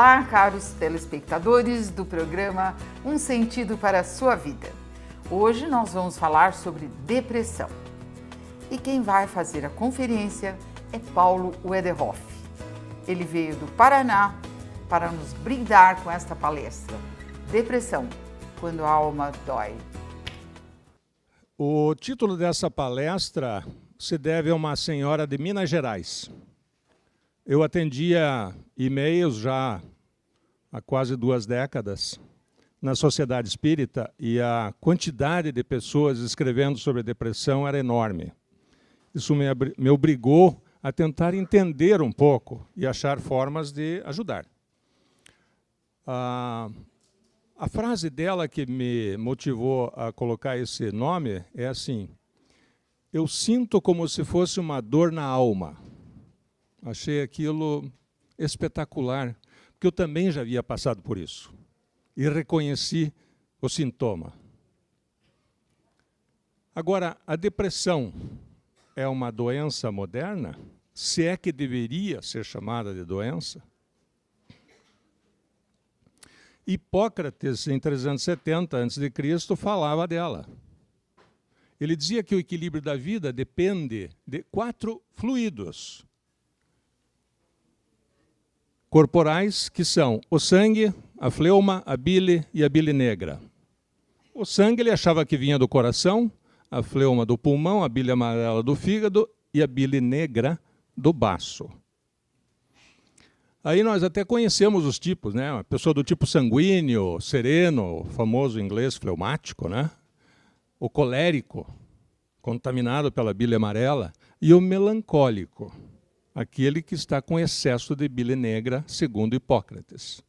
Olá, caros telespectadores do programa Um Sentido para a Sua Vida. Hoje nós vamos falar sobre depressão. E quem vai fazer a conferência é Paulo Wederhoff. Ele veio do Paraná para nos brindar com esta palestra. Depressão, quando a alma dói. O título dessa palestra se deve a uma senhora de Minas Gerais. Eu atendia e-mails já há quase 2 décadas na Sociedade Espírita e a quantidade de pessoas escrevendo sobre depressão era enorme. Isso me obrigou a tentar entender um pouco e achar formas de ajudar. A frase dela que me motivou a colocar esse nome é assim: eu sinto como se fosse uma dor na alma. Achei aquilo espetacular, porque eu também já havia passado por isso e reconheci o sintoma. Agora, a depressão é uma doença moderna? Se é que deveria ser chamada de doença? Hipócrates, em 370 a.C., falava dela. Ele dizia que o equilíbrio da vida depende de 4 fluidos corporais, que são o sangue, a fleuma, a bile e a bile negra. O sangue ele achava que vinha do coração, a fleuma do pulmão, a bile amarela do fígado e a bile negra do baço. Aí nós até conhecemos os tipos, né? A pessoa do tipo sanguíneo, sereno, o famoso inglês fleumático, né? O colérico, contaminado pela bile amarela, e o melancólico, aquele que está com excesso de bile negra, segundo Hipócrates.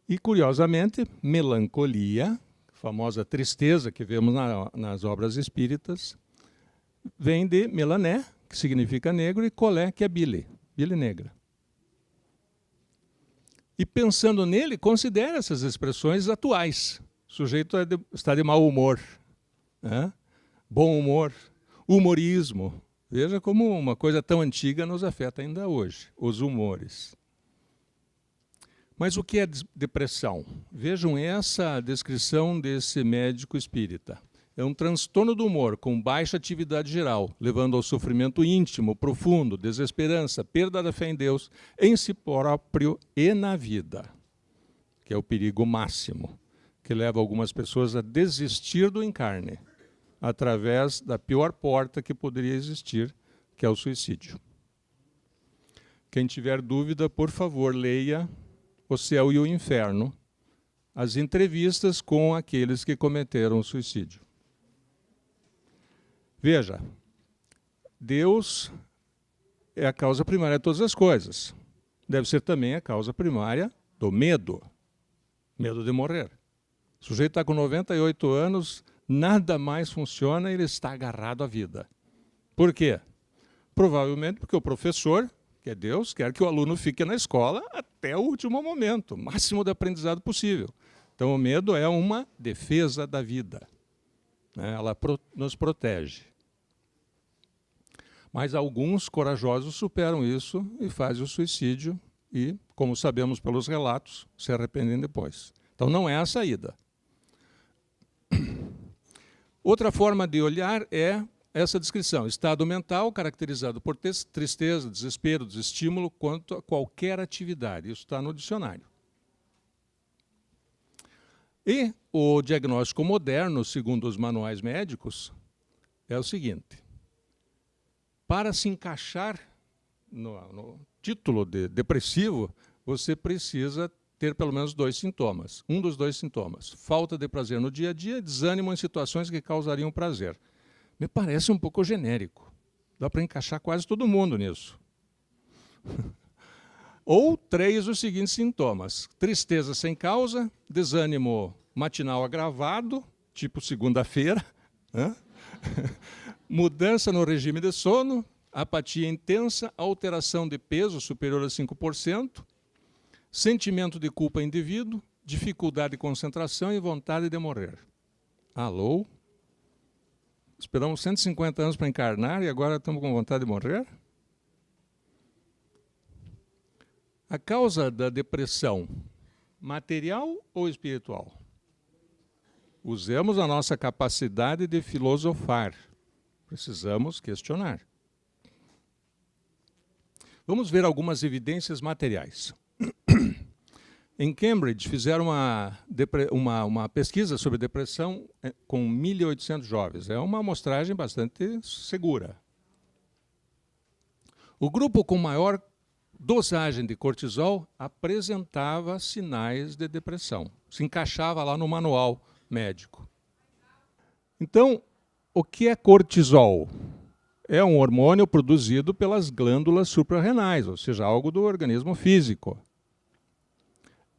E, curiosamente, melancolia, a famosa tristeza que vemos nas obras espíritas, vem de melané, que significa negro, e colé, que é bile negra. E pensando nele, considere essas expressões atuais. O sujeito está de mau humor, né? Bom humor, humorismo. Veja como uma coisa tão antiga nos afeta ainda hoje, os humores. Mas o que é depressão? Vejam essa descrição desse médico espírita. É um transtorno do humor com baixa atividade geral, levando ao sofrimento íntimo, profundo, desesperança, perda da fé em Deus, em si próprio e na vida, que é o perigo máximo, que leva algumas pessoas a desistir do encarne, através da pior porta que poderia existir, que é o suicídio. Quem tiver dúvida, por favor, leia O Céu e o Inferno, as entrevistas com aqueles que cometeram o suicídio. Veja, Deus é a causa primária de todas as coisas. Deve ser também a causa primária do medo. Medo de morrer. O sujeito está com 98 anos, nada mais funciona e ele está agarrado à vida. Por quê? Provavelmente porque o professor, que é Deus, quer que o aluno fique na escola até o último momento, o máximo de aprendizado possível. Então o medo é uma defesa da vida, né? Ela nos protege. Mas alguns corajosos superam isso e fazem o suicídio e, como sabemos pelos relatos, se arrependem depois. Então não é a saída. Outra forma de olhar é essa descrição: estado mental caracterizado por tristeza, desespero, desestímulo quanto a qualquer atividade. Isso está no dicionário. E o diagnóstico moderno, segundo os manuais médicos, é o seguinte: para se encaixar no título de depressivo, você precisa ter pelo menos 2 sintomas. Um dos 2 sintomas: falta de prazer no dia a dia, desânimo em situações que causariam prazer. Me parece um pouco genérico. Dá para encaixar quase todo mundo nisso. Ou 3 os seguintes sintomas: tristeza sem causa, desânimo matinal agravado, tipo segunda-feira, né? Mudança no regime de sono, apatia intensa, alteração de peso superior a 5%, sentimento de culpa indivíduo, dificuldade de concentração e vontade de morrer. Alô? Esperamos 150 anos para encarnar e agora estamos com vontade de morrer? A causa da depressão, material ou espiritual? Usemos a nossa capacidade de filosofar. Precisamos questionar. Vamos ver algumas evidências materiais. Em Cambridge, fizeram uma pesquisa sobre depressão com 1.800 jovens. É uma amostragem bastante segura. O grupo com maior dosagem de cortisol apresentava sinais de depressão. Se encaixava lá no manual médico. Então, o que é cortisol? É um hormônio produzido pelas glândulas suprarrenais, ou seja, algo do organismo físico.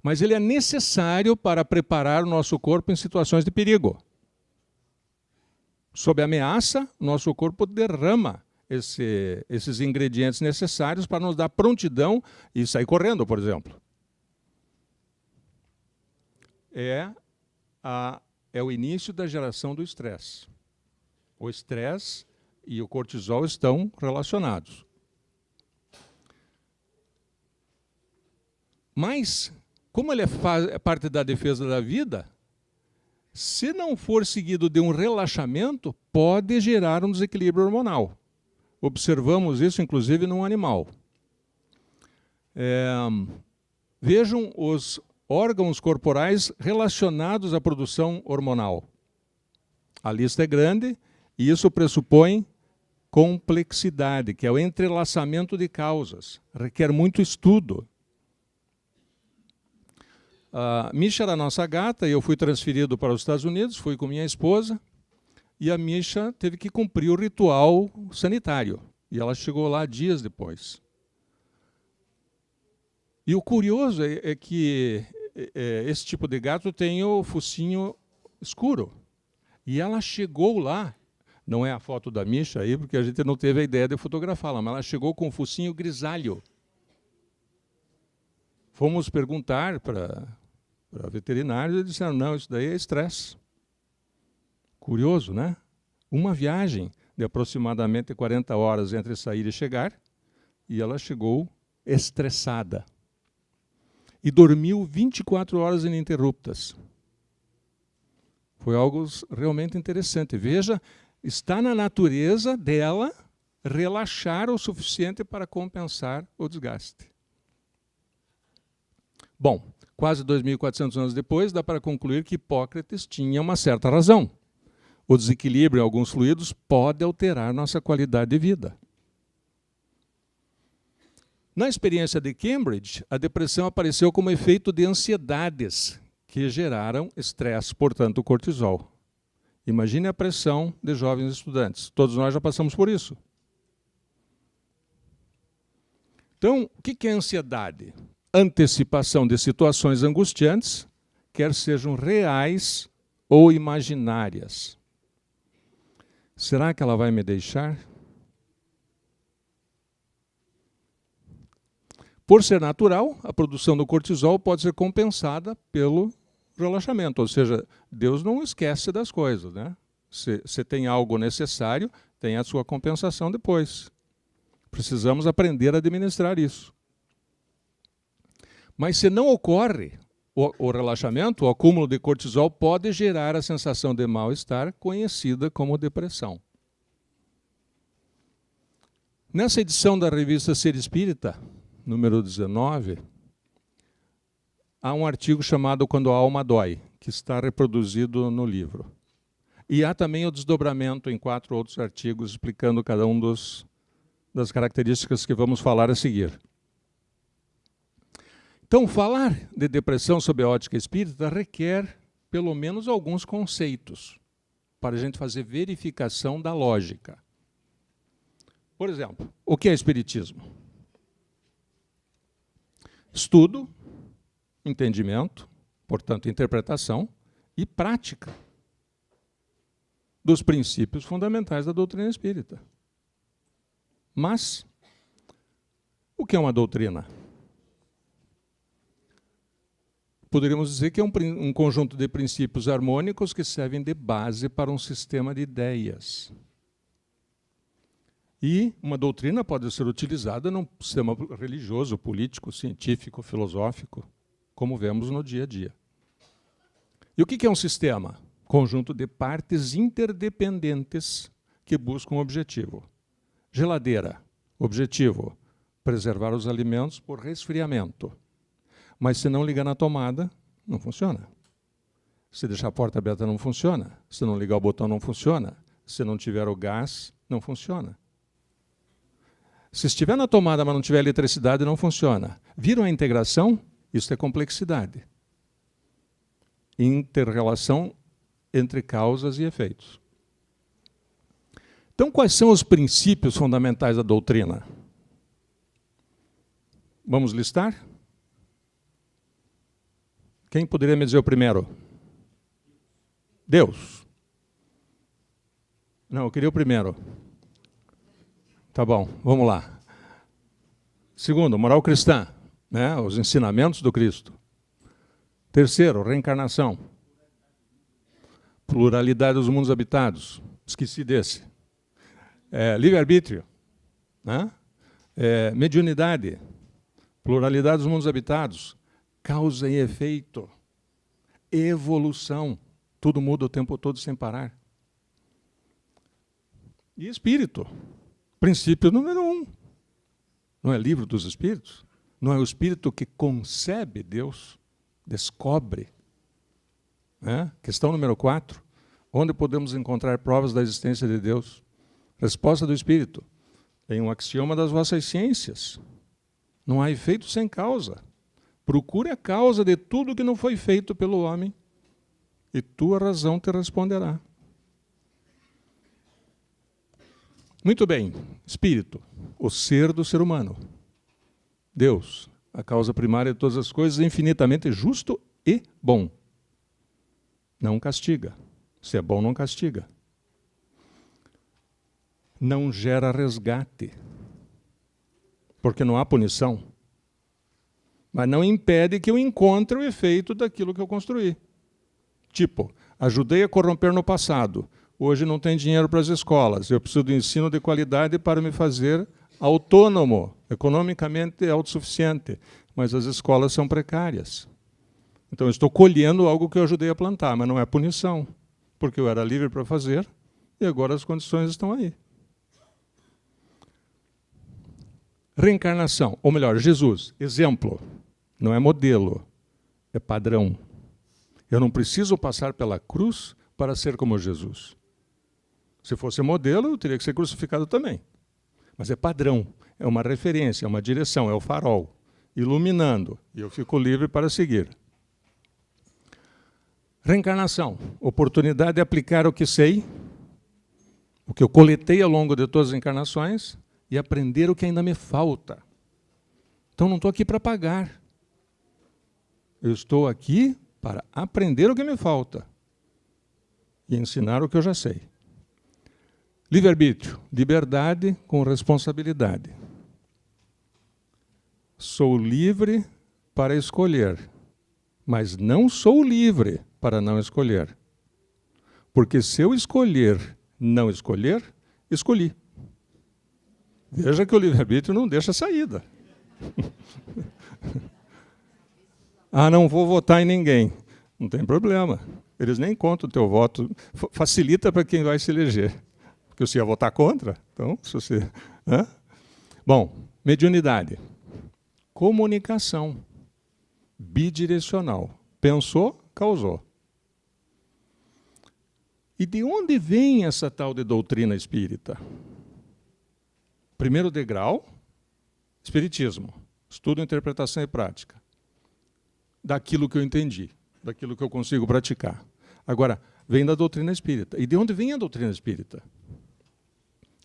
Mas ele é necessário para preparar o nosso corpo em situações de perigo. Sob ameaça, nosso corpo derrama esses ingredientes necessários para nos dar prontidão e sair correndo, por exemplo. É o início da geração do estresse. O estresse e o cortisol estão relacionados. Mas, como ele é parte da defesa da vida, se não for seguido de um relaxamento, pode gerar um desequilíbrio hormonal. Observamos isso, inclusive, num animal. Vejam os órgãos corporais relacionados à produção hormonal. A lista é grande e isso pressupõe complexidade, que é o entrelaçamento de causas. Requer muito estudo. A Misha era a nossa gata e eu fui transferido para os Estados Unidos, fui com minha esposa, e a Misha teve que cumprir o ritual sanitário. E ela chegou lá dias depois. E o curioso é que esse tipo de gato tem o focinho escuro. E ela chegou lá, não é a foto da Misha aí, porque a gente não teve a ideia de fotografá-la, mas ela chegou com o focinho grisalho. Fomos perguntar para veterinários e disseram, não, isso daí é estresse. Curioso, né? Uma viagem de aproximadamente 40 horas entre sair e chegar, e ela chegou estressada. E dormiu 24 horas ininterruptas. Foi algo realmente interessante. Veja, está na natureza dela relaxar o suficiente para compensar o desgaste. Bom, quase 2.400 anos depois, dá para concluir que Hipócrates tinha uma certa razão. O desequilíbrio em alguns fluidos pode alterar nossa qualidade de vida. Na experiência de Cambridge, a depressão apareceu como efeito de ansiedades que geraram estresse, portanto, cortisol. Imagine a pressão de jovens estudantes. Todos nós já passamos por isso. Então, o que é ansiedade? Antecipação de situações angustiantes, quer sejam reais ou imaginárias. Será que ela vai me deixar? Por ser natural, a produção do cortisol pode ser compensada pelo relaxamento, ou seja, Deus não esquece das coisas, né? Se tem algo necessário, tem a sua compensação depois. Precisamos aprender a administrar isso. Mas se não ocorre o relaxamento, o acúmulo de cortisol pode gerar a sensação de mal-estar, conhecida como depressão. Nessa edição da revista Ser Espírita, número 19, há um artigo chamado Quando a Alma Dói, que está reproduzido no livro. E há também o desdobramento em 4 outros artigos explicando cada um das características que vamos falar a seguir. Então, falar de depressão sob a ótica espírita requer pelo menos alguns conceitos para a gente fazer verificação da lógica. Por exemplo, o que é espiritismo? Estudo, entendimento, portanto, interpretação e prática dos princípios fundamentais da doutrina espírita. Mas, o que é uma doutrina? Poderíamos dizer que é um conjunto de princípios harmônicos que servem de base para um sistema de ideias. E uma doutrina pode ser utilizada num sistema religioso, político, científico, filosófico, como vemos no dia a dia. E o que é um sistema? Conjunto de partes interdependentes que buscam um objetivo. Geladeira, objetivo, preservar os alimentos por resfriamento. Mas se não ligar na tomada, não funciona. Se deixar a porta aberta, não funciona. Se não ligar o botão, não funciona. Se não tiver o gás, não funciona. Se estiver na tomada, mas não tiver eletricidade, não funciona. Viram a integração? Isso é complexidade. Inter-relação entre causas e efeitos. Então, quais são os princípios fundamentais da doutrina? Vamos listar? Quem poderia me dizer o primeiro? Deus. Não, eu queria o primeiro. Tá bom, vamos lá. Segundo, moral cristã, né? Os ensinamentos do Cristo. Terceiro, reencarnação. Pluralidade dos mundos habitados. Esqueci desse. Livre-arbítrio. Né? Mediunidade. Pluralidade dos mundos habitados. Causa e efeito. Evolução. Tudo muda o tempo todo sem parar. E espírito. Princípio número 1. Não é livro dos espíritos? Não é o espírito que concebe Deus, descobre. Questão número 4. Onde podemos encontrar provas da existência de Deus? Resposta do espírito. Em um axioma das vossas ciências. Não há efeito sem causa. Procure a causa de tudo que não foi feito pelo homem, e tua razão te responderá. Muito bem, espírito, o ser do ser humano. Deus, a causa primária de todas as coisas, infinitamente justo e bom. Não castiga. Se é bom, não castiga. Não gera resgate, porque não há punição. Mas não impede que eu encontre o efeito daquilo que eu construí. Tipo, ajudei a corromper no passado. Hoje não tem dinheiro para as escolas. Eu preciso de ensino de qualidade para me fazer autônomo, economicamente autossuficiente. Mas as escolas são precárias. Então, eu estou colhendo algo que eu ajudei a plantar, mas não é punição, porque eu era livre para fazer e agora as condições estão aí. Reencarnação, ou melhor, Jesus, exemplo. Não é modelo, é padrão. Eu não preciso passar pela cruz para ser como Jesus. Se fosse modelo, eu teria que ser crucificado também. Mas é padrão, é uma referência, é uma direção, é o farol, iluminando, e eu fico livre para seguir. Reencarnação, oportunidade de aplicar o que sei, o que eu coletei ao longo de todas as encarnações, e aprender o que ainda me falta. Então não estou aqui para pagar. Eu estou aqui para aprender o que me falta e ensinar o que eu já sei. Livre-arbítrio, liberdade com responsabilidade. Sou livre para escolher, mas não sou livre para não escolher. Porque se eu escolher não escolher, escolhi. Veja que o livre-arbítrio não deixa saída. Não vou votar em ninguém. Não tem problema. Eles nem contam o teu voto. Facilita para quem vai se eleger. Porque você ia votar contra. Então, se você... Bom, mediunidade. Comunicação. Bidirecional. Pensou, causou. E de onde vem essa tal de doutrina espírita? Primeiro degrau, espiritismo. Estudo, interpretação e prática. Daquilo que eu entendi, daquilo que eu consigo praticar. Agora, vem da doutrina espírita. E de onde vem a doutrina espírita?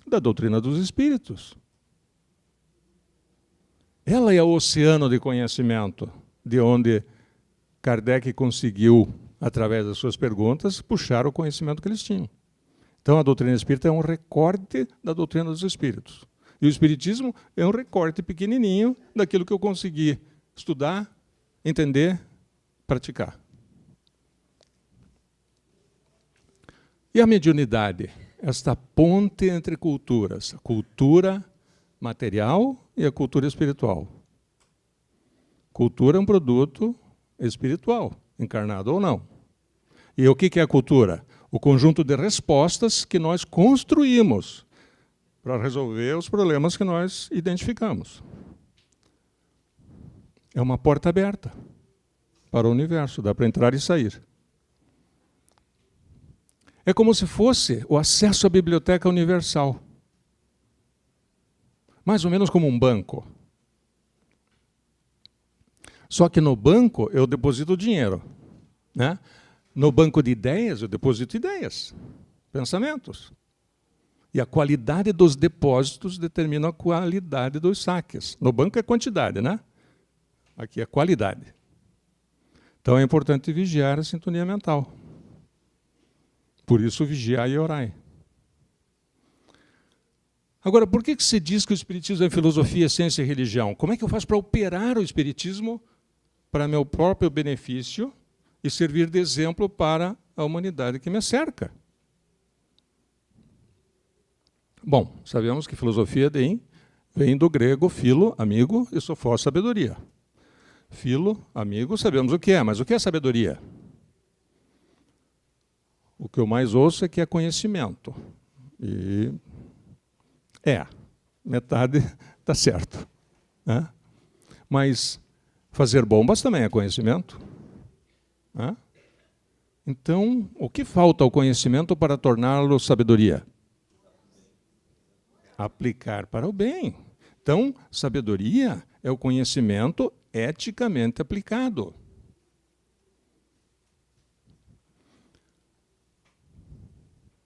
Da doutrina dos espíritos. Ela é o oceano de conhecimento, de onde Kardec conseguiu, através das suas perguntas, puxar o conhecimento que eles tinham. Então, a doutrina espírita é um recorte da doutrina dos espíritos. E o espiritismo é um recorte pequenininho daquilo que eu consegui estudar, entender, praticar. E a mediunidade? esta ponte entre culturas, a cultura material e a cultura espiritual. Cultura é um produto espiritual, encarnado ou não. E o que é a cultura? O conjunto de respostas que nós construímos para resolver os problemas que nós identificamos. É uma porta aberta para o universo, dá para entrar e sair. É como se fosse o acesso à biblioteca universal. Mais ou menos como um banco. Só que no banco eu deposito dinheiro, né? No banco de ideias eu deposito ideias, pensamentos. E a qualidade dos depósitos determina a qualidade dos saques. No banco é quantidade, né? Aqui é qualidade. Então é importante vigiar a sintonia mental. Por isso, vigiai e orai. Agora, por que se diz que o Espiritismo é filosofia, ciência e religião? Como é que eu faço para operar o Espiritismo para meu próprio benefício e servir de exemplo para a humanidade que me cerca? Bom, sabemos que filosofia vem do grego philo, amigo, e sofó, sabedoria. Philo, amigo, sabemos o que é, mas o que é sabedoria? O que eu mais ouço é que é conhecimento. E metade está certo, né? Mas fazer bombas também é conhecimento, né? Então, o que falta ao conhecimento para torná-lo sabedoria? Aplicar para o bem. Então, sabedoria é o conhecimento eticamente aplicado.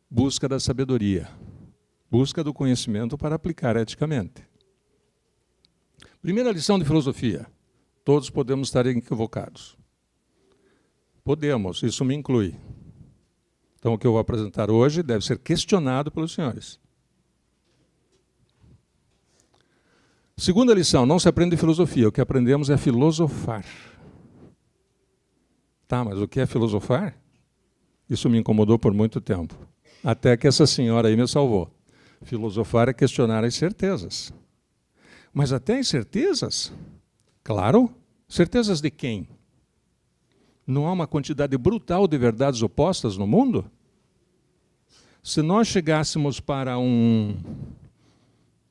Busca da sabedoria. Busca do conhecimento para aplicar eticamente. Primeira lição de filosofia. Todos podemos estar equivocados. Podemos, isso me inclui. Então, o que eu vou apresentar hoje deve ser questionado pelos senhores. Segunda lição, não se aprende filosofia, o que aprendemos é filosofar. Tá, mas o que é filosofar? Isso me incomodou por muito tempo. Até que essa senhora aí me salvou. Filosofar é questionar as certezas. Mas até as certezas? Claro. Certezas de quem? Não há uma quantidade brutal de verdades opostas no mundo? Se nós chegássemos para um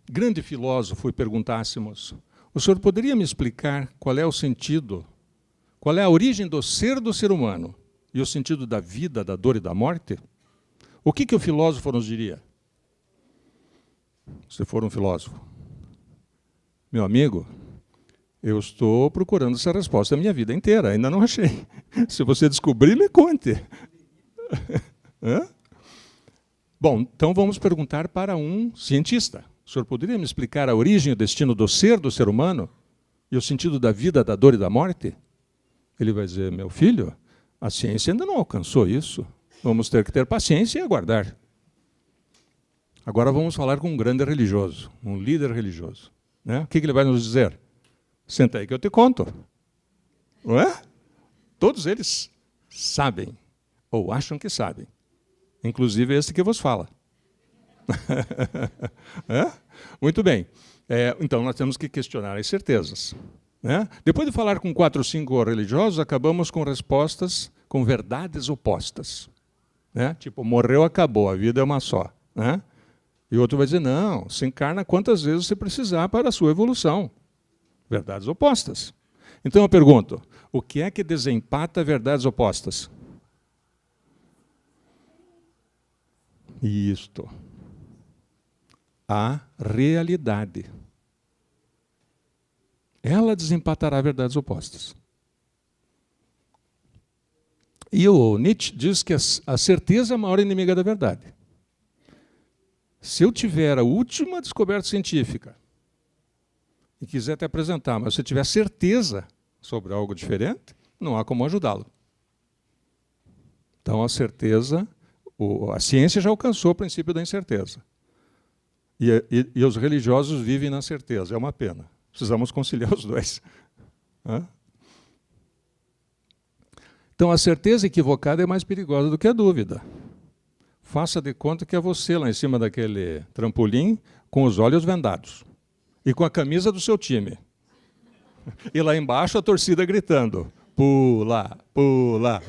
grande filósofo e perguntássemos: o senhor poderia me explicar qual é o sentido, qual é a origem do ser humano e o sentido da vida, da dor e da morte? O que o filósofo nos diria? Se for um filósofo: meu amigo, eu estou procurando essa resposta a minha vida inteira, ainda não achei. Se você descobrir, me conte. Bom, então vamos perguntar para um cientista. O senhor poderia me explicar a origem e o destino do ser humano e o sentido da vida, da dor e da morte? Ele vai dizer: meu filho, a ciência ainda não alcançou isso. Vamos ter que ter paciência e aguardar. Agora vamos falar com um grande religioso, um líder religioso, né? O que ele vai nos dizer? Senta aí que eu te conto. Não é? Todos eles sabem, ou acham que sabem. Inclusive esse que vos fala. Muito bem. Então nós temos que questionar as certezas, né? Depois de falar com 4 ou 5 religiosos, acabamos com respostas com verdades opostas, né? Tipo, morreu, acabou, a vida é uma só, né? E o outro vai dizer: não, se encarna quantas vezes você precisar para a sua evolução. Verdades opostas. Então eu pergunto: o que é que desempata verdades opostas? Isto. A realidade. Ela desempatará verdades opostas. E o Nietzsche diz que a certeza é a maior inimiga da verdade. Se eu tiver a última descoberta científica e quiser te apresentar, mas se tiver certeza sobre algo diferente, não há como ajudá-lo. Então a certeza, a ciência já alcançou o princípio da incerteza. E os religiosos vivem na certeza, é uma pena. Precisamos conciliar os dois. Então a certeza equivocada é mais perigosa do que a dúvida. faça de conta que é você lá em cima daquele trampolim, com os olhos vendados e com a camisa do seu time. E lá embaixo a torcida gritando, pula, pula.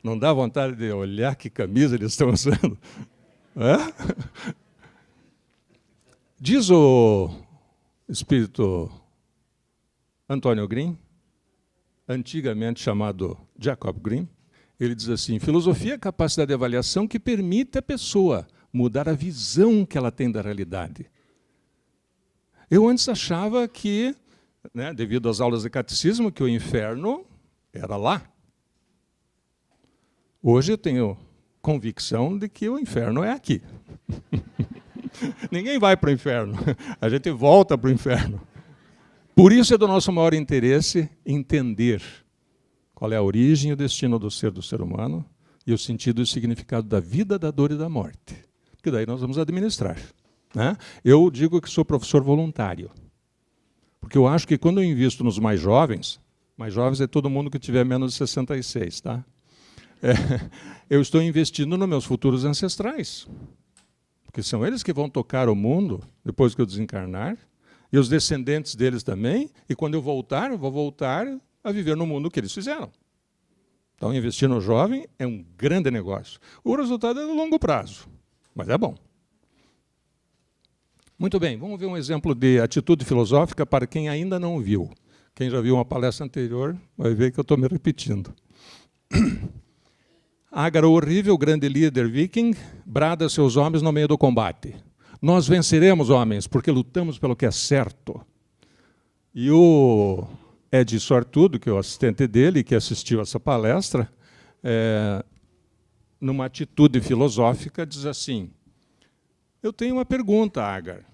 Não dá vontade de olhar que camisa eles estão usando? É? Diz o espírito Antônio Green, antigamente chamado Jacob Green, ele diz assim, filosofia é a capacidade de avaliação que permite à pessoa mudar a visão que ela tem da realidade. Eu antes achava que, devido às aulas de catecismo, que o inferno era lá. Hoje eu tenho convicção de que o inferno é aqui. Ninguém vai para o inferno, a gente volta para o inferno. Por isso é do nosso maior interesse entender qual é a origem e o destino do ser humano e o sentido e o significado da vida, da dor e da morte. Porque daí nós vamos administrar. Eu digo que sou professor voluntário, porque eu acho que quando eu invisto nos mais jovens é todo mundo que tiver menos de 66, tá? Eu estou investindo nos meus futuros ancestrais, porque são eles que vão tocar o mundo depois que eu desencarnar, e os descendentes deles também, e quando eu vou voltar a viver no mundo que eles fizeram. Então, investir no jovem é um grande negócio. O resultado é no longo prazo, mas é bom. Muito bem, vamos ver um exemplo de atitude filosófica para quem ainda não viu. Quem já viu uma palestra anterior vai ver que eu estou me repetindo. Ágara, o horrível, grande líder viking, brada seus homens no meio do combate. Nós venceremos, homens, porque lutamos pelo que é certo. E o Ed Sortudo, que é o assistente dele, que assistiu essa palestra, numa atitude filosófica, diz assim, eu tenho uma pergunta, Ágara.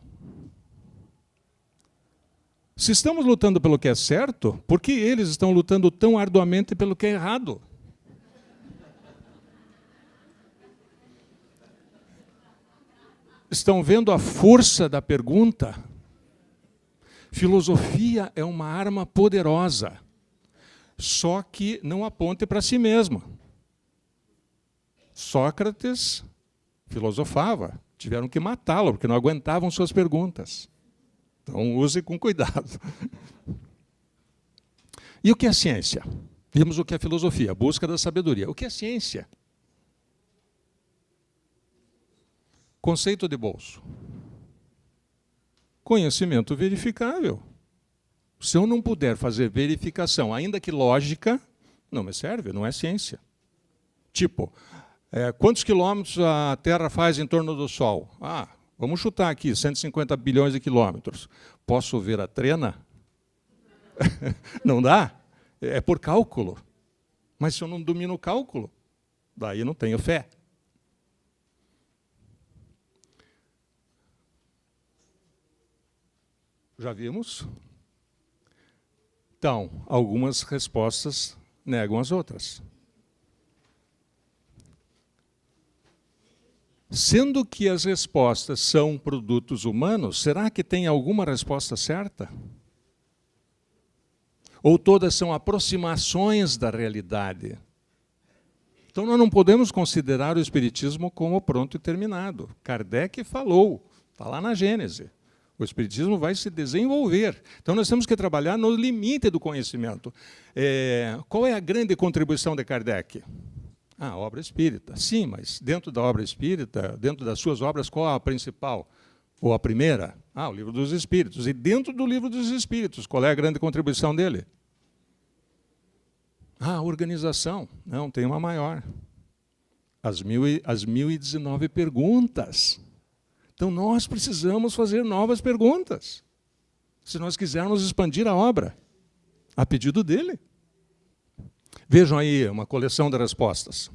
Se estamos lutando pelo que é certo, por que eles estão lutando tão arduamente pelo que é errado? Estão vendo a força da pergunta? Filosofia é uma arma poderosa, só que não aponte para si mesma. Sócrates filosofava, tiveram que matá-lo, porque não aguentavam suas perguntas. Então, use com cuidado. E o que é ciência? Vimos o que é filosofia, a busca da sabedoria. O que é ciência? Conceito de bolso. Conhecimento verificável. Se eu não puder fazer verificação, ainda que lógica, não me serve, não é ciência. Tipo, quantos quilômetros a Terra faz em torno do Sol? Vamos chutar aqui, 150 bilhões de quilômetros. Posso ver a trena? Não dá? É por cálculo. Mas se eu não domino o cálculo, daí não tenho fé. Já vimos? Então, algumas respostas negam as outras. Sendo que as respostas são produtos humanos, será que tem alguma resposta certa? Ou todas são aproximações da realidade? Então, nós não podemos considerar o Espiritismo como pronto e terminado. Kardec falou, está lá na Gênese. O Espiritismo vai se desenvolver. Então, nós temos que trabalhar no limite do conhecimento. Qual é a grande contribuição de Kardec? A obra espírita. Sim, mas dentro da obra espírita, dentro das suas obras, qual a principal? Ou a primeira? O Livro dos Espíritos. E dentro do Livro dos Espíritos, qual é a grande contribuição dele? A organização. Não, tem uma maior. As 1019 perguntas. Então, nós precisamos fazer novas perguntas, se nós quisermos expandir a obra, a pedido dele. Vejam aí uma coleção de respostas.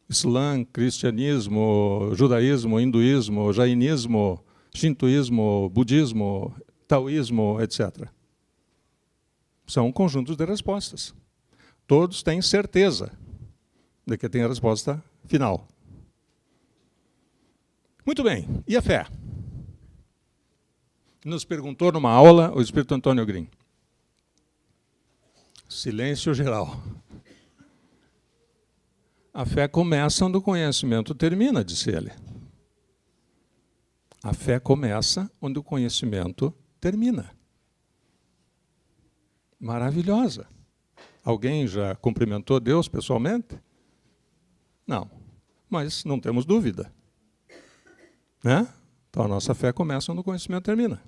Islã, cristianismo, judaísmo, hinduísmo, jainismo, shintoísmo, budismo, taoísmo, etc. São conjuntos de respostas. Todos têm certeza de que tem a resposta final. Muito bem, e a fé? Nos perguntou numa aula o espírito Antônio Green. Silêncio geral. A fé começa onde o conhecimento termina, disse ele. A fé começa onde o conhecimento termina. Maravilhosa. Alguém já cumprimentou Deus pessoalmente? Não, mas não temos dúvida. Né? Então a nossa fé começa onde o conhecimento termina.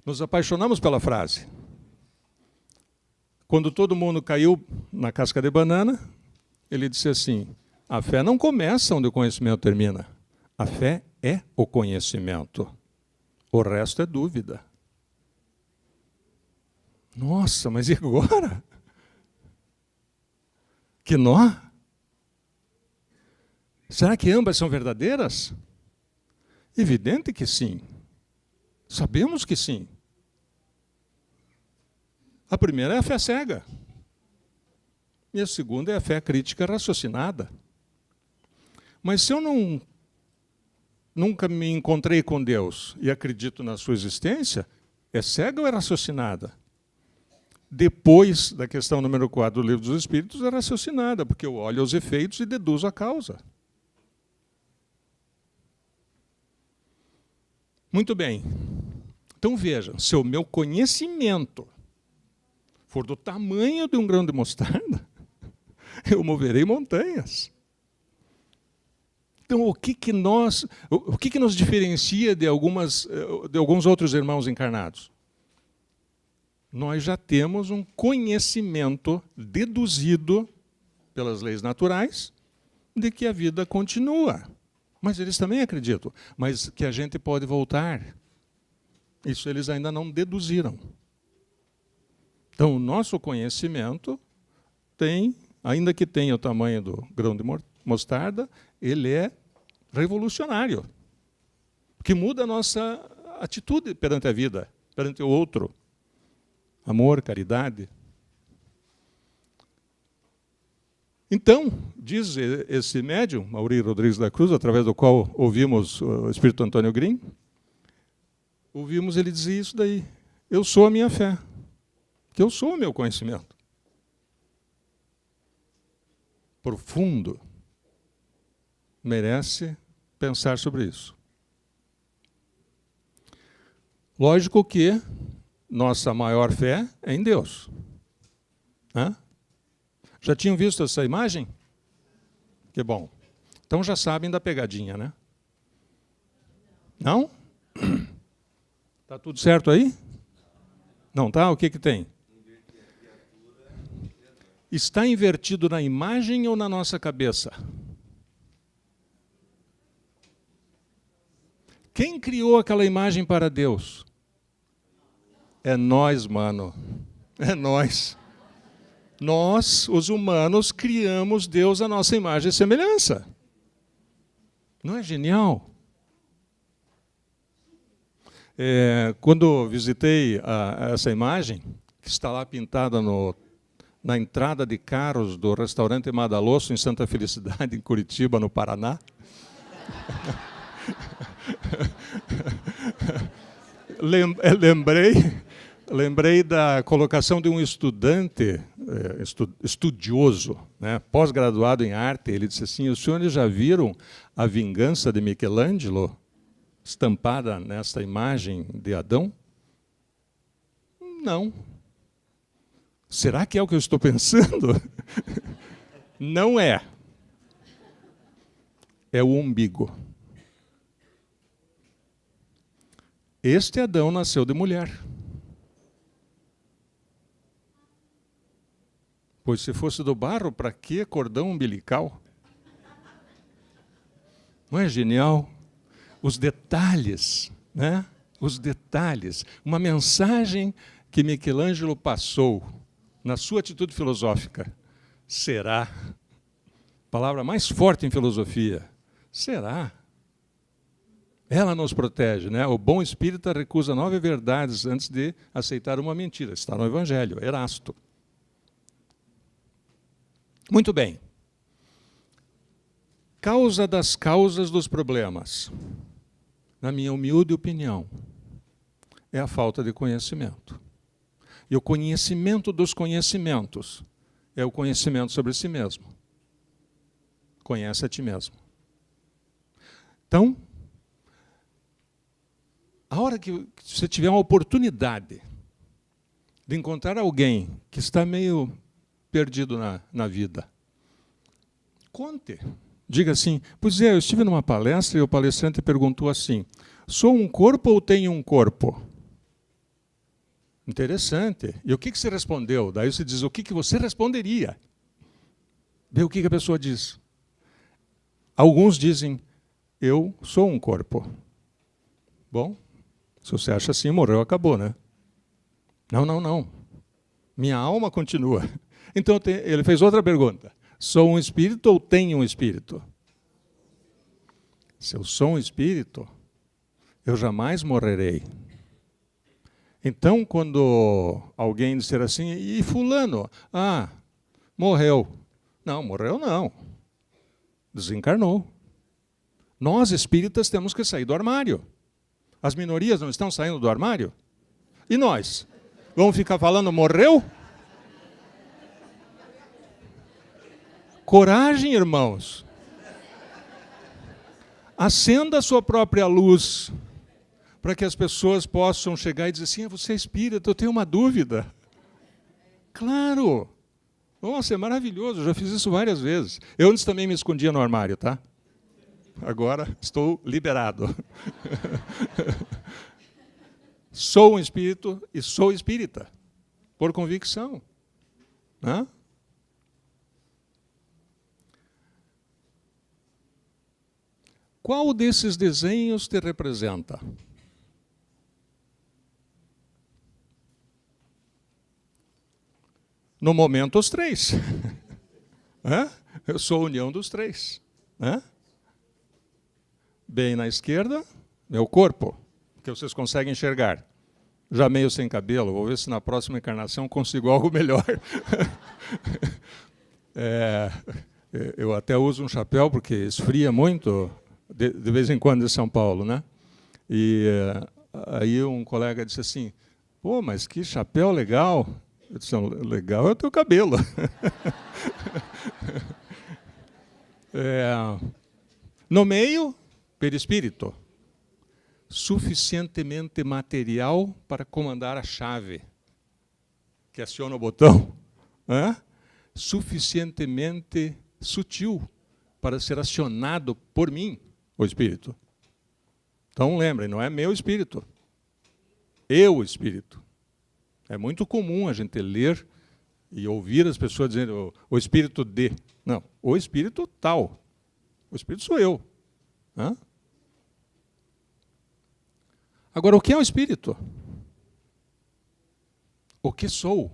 Nos apaixonamos pela frase. Quando todo mundo caiu na casca de banana, ele disse assim, a fé não começa onde o conhecimento termina. A fé é o conhecimento. O resto é dúvida. Nossa, mas e agora? Que nó? Será que ambas são verdadeiras? Evidente que sim. Sabemos que sim. A primeira é a fé cega. E a segunda é a fé crítica raciocinada. Mas se eu nunca me encontrei com Deus e acredito na sua existência, é cega ou é raciocinada? Depois da questão número 4 do Livro dos Espíritos, é raciocinada, porque eu olho os efeitos e deduzo a causa. Muito bem. Então vejam, se o meu conhecimento for do tamanho de um grão de mostarda, eu moverei montanhas. Então, o que nos diferencia de alguns outros irmãos encarnados? Nós já temos um conhecimento deduzido pelas leis naturais de que a vida continua. Mas eles também acreditam, mas que a gente pode voltar. Isso eles ainda não deduziram. Então, o nosso conhecimento tem, ainda que tenha o tamanho do grão de mostarda, ele é revolucionário, que muda a nossa atitude perante a vida, perante o outro. Amor, caridade. Então, diz esse médium, Mauri Rodrigues da Cruz, através do qual ouvimos o Espírito Antônio Grim, ouvimos ele dizer isso daí. Eu sou a minha fé, que eu sou o meu conhecimento. Profundo. Merece pensar sobre isso. Lógico que nossa maior fé é em Deus. Hã? Já tinham visto essa imagem? Que bom. Então já sabem da pegadinha, né? Não? Tá tudo certo aí? Não tá? O que tem? Está invertido na imagem ou na nossa cabeça? Quem criou aquela imagem para Deus? É nós, mano. É nós. Nós, os humanos, criamos Deus à nossa imagem e semelhança. Não é genial? Quando visitei essa imagem, que está lá pintada na entrada de carros do restaurante Madalosso, em Santa Felicidade, em Curitiba, no Paraná, lembrei da colocação de um estudante, estudioso, né, pós-graduado em arte. Ele disse assim, os senhores já viram a vingança de Michelangelo estampada nessa imagem de Adão? Não. Será que é o que eu estou pensando? Não é. É o umbigo. Este Adão nasceu de mulher. Pois se fosse do barro, para que cordão umbilical? Não é genial? Os detalhes, né? Os detalhes. Uma mensagem que Michelangelo passou na sua atitude filosófica. Será? Palavra mais forte em filosofia. Será? Ela nos protege, né? O bom espírita recusa 9 verdades antes de aceitar uma mentira. Está no Evangelho, Erasto. Muito bem. Causa das causas dos problemas, na minha humilde opinião, é a falta de conhecimento. E o conhecimento dos conhecimentos é o conhecimento sobre si mesmo. Conhece a ti mesmo. Então, a hora que você tiver uma oportunidade de encontrar alguém que está meio perdido na vida, conte. Diga assim, pois é, eu estive numa palestra e o palestrante perguntou assim, sou um corpo ou tenho um corpo? Interessante. E o que você respondeu? Daí você diz, o que você responderia? Vê o que a pessoa diz. Alguns dizem, eu sou um corpo. Bom, se você acha assim, morreu, acabou, né? Não. Minha alma continua. Então ele fez outra pergunta. Sou um espírito ou tenho um espírito? Se eu sou um espírito, eu jamais morrerei. Então, quando alguém disser assim, e fulano? Ah, morreu. Não, morreu não. Desencarnou. Nós, espíritas, temos que sair do armário. As minorias não estão saindo do armário? E nós? Vamos ficar falando, morreu? Coragem, irmãos. Acenda a sua própria luz, para que as pessoas possam chegar e dizer assim, você é espírita, eu tenho uma dúvida. Claro. Nossa, é maravilhoso, eu já fiz isso várias vezes. Eu antes também me escondia no armário, tá? Agora estou liberado. Sou um espírito e sou espírita, por convicção. Né? Qual desses desenhos te representa? No momento, os três. Eu sou a união dos três. Bem na esquerda, meu corpo, que vocês conseguem enxergar. Já meio sem cabelo, vou ver se na próxima encarnação consigo algo melhor. Eu até uso um chapéu, porque esfria muito, de vez em quando, em São Paulo, né? E aí um colega disse assim, pô, mas que chapéu legal. Eu disse, legal é o teu cabelo. No meio, perispírito. Suficientemente material para comandar a chave, que aciona o botão. Suficientemente sutil para ser acionado por mim, o espírito. Então, lembrem, não é meu espírito. Eu, espírito. É muito comum a gente ler e ouvir as pessoas dizendo o espírito de. Não, o espírito tal. O espírito sou eu. Agora, o que é o espírito? O que sou?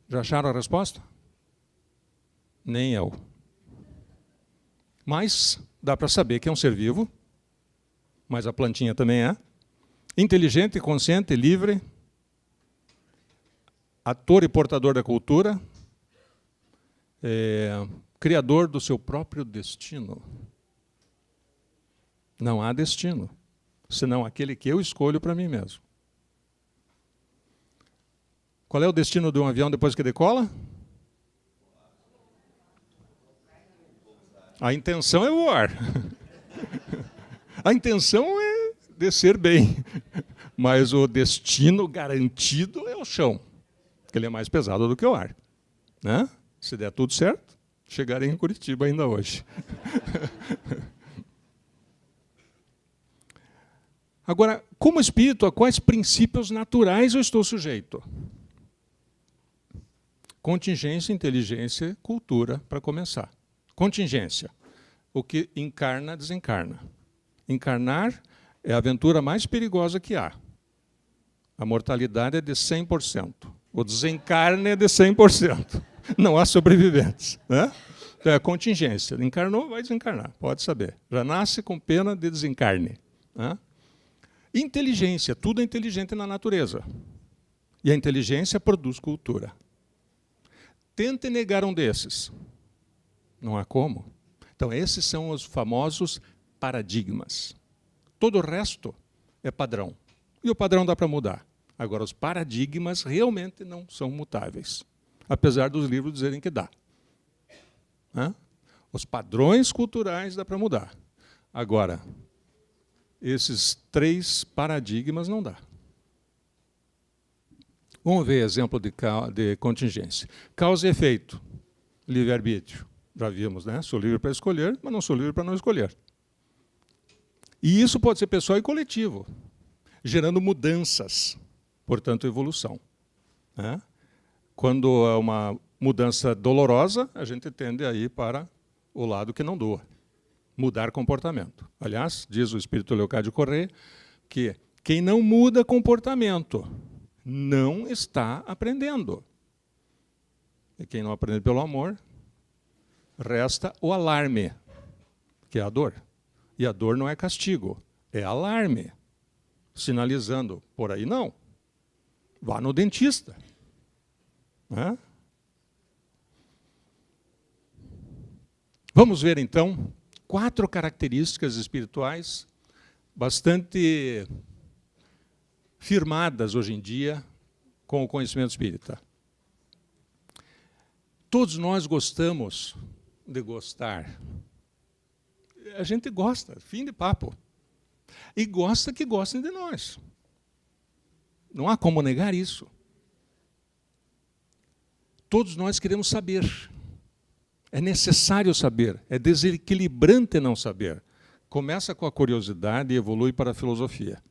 Já acharam a resposta? Nem eu. Mas dá para saber que é um ser vivo, mas a plantinha também é. Inteligente, consciente, livre, ator e portador da cultura, criador do seu próprio destino. Não há destino, senão aquele que eu escolho para mim mesmo. Qual é o destino de um avião depois que decola? A intenção é voar. A intenção é descer bem. Mas o destino garantido é o chão, porque ele é mais pesado do que o ar. Se der tudo certo, chegarei em Curitiba ainda hoje. Agora, como espírito, a quais princípios naturais eu estou sujeito? Contingência, inteligência, cultura, para começar. Contingência. O que encarna, desencarna. Encarnar é a aventura mais perigosa que há. A mortalidade é de 100%. O desencarne é de 100%. Não há sobreviventes. Então é contingência. Encarnou, vai desencarnar, pode saber. Já nasce com pena de desencarne. Inteligência. Tudo é inteligente na natureza. E a inteligência produz cultura. Tente negar um desses. Não há como. Então, esses são os famosos paradigmas. Todo o resto é padrão. E o padrão dá para mudar. Agora, os paradigmas realmente não são mutáveis. apesar dos livros dizerem que dá. Né? Os padrões culturais dá para mudar. Agora, esses 3 paradigmas não dá. Vamos ver exemplo de contingência. Causa e efeito, livre-arbítrio. Já vimos, né? Sou livre para escolher, mas não sou livre para não escolher. E isso pode ser pessoal e coletivo, gerando mudanças, portanto, evolução. Né? Quando é uma mudança dolorosa, a gente tende a ir para o lado que não doa. Mudar comportamento. Aliás, diz o espírito Leocádio Corrêa, que quem não muda comportamento não está aprendendo. E quem não aprende pelo amor, resta o alarme, que é a dor. E a dor não é castigo, é alarme, sinalizando, por aí não, vá no dentista. Né? Vamos ver, então, 4 características espirituais bastante firmadas hoje em dia com o conhecimento espírita. Todos nós gostamos de gostar. A gente gosta, fim de papo. E gosta que gostem de nós. Não há como negar isso. Todos nós queremos saber. É necessário saber. É desequilibrante não saber. Começa com a curiosidade e evolui para a filosofia.